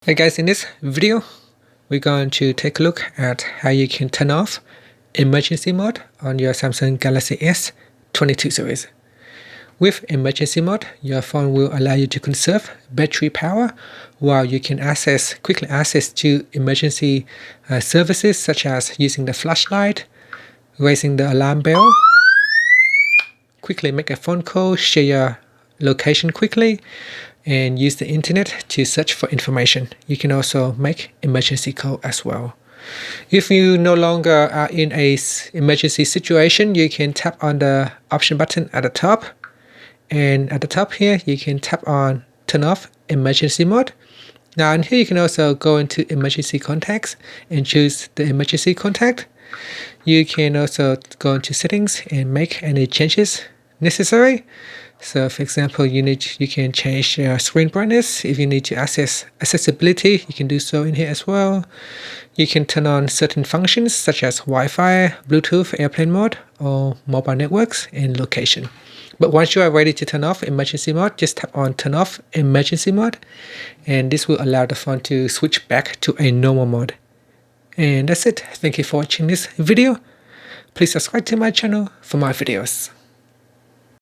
Hey guys, in this video, we're going to take a look at how you can turn off emergency mode on your Samsung Galaxy S22 series. With emergency mode, your phone will allow you to conserve battery power while you can quickly access to emergency services such as using the flashlight, raising the alarm bell, quickly make a phone call, share your location quickly, and use the internet to search for information. You can also make emergency call as well. If you no longer are in a emergency situation, you can tap on the option button at the top, and at the top here you can tap on turn off emergency mode. Now in here you can also go into emergency contacts and choose the emergency contact. You can also go into settings and make any changes necessary. So for example, you can change your screen brightness. If you need to access accessibility, you can do so in here as well. You can turn on certain functions such as Wi-Fi, Bluetooth, airplane mode, or mobile networks and location. But once you are ready to turn off emergency mode, just tap on turn off emergency mode, and this will allow the phone to switch back to a normal mode. And that's it. Thank you for watching this video. Please subscribe to my channel for more videos.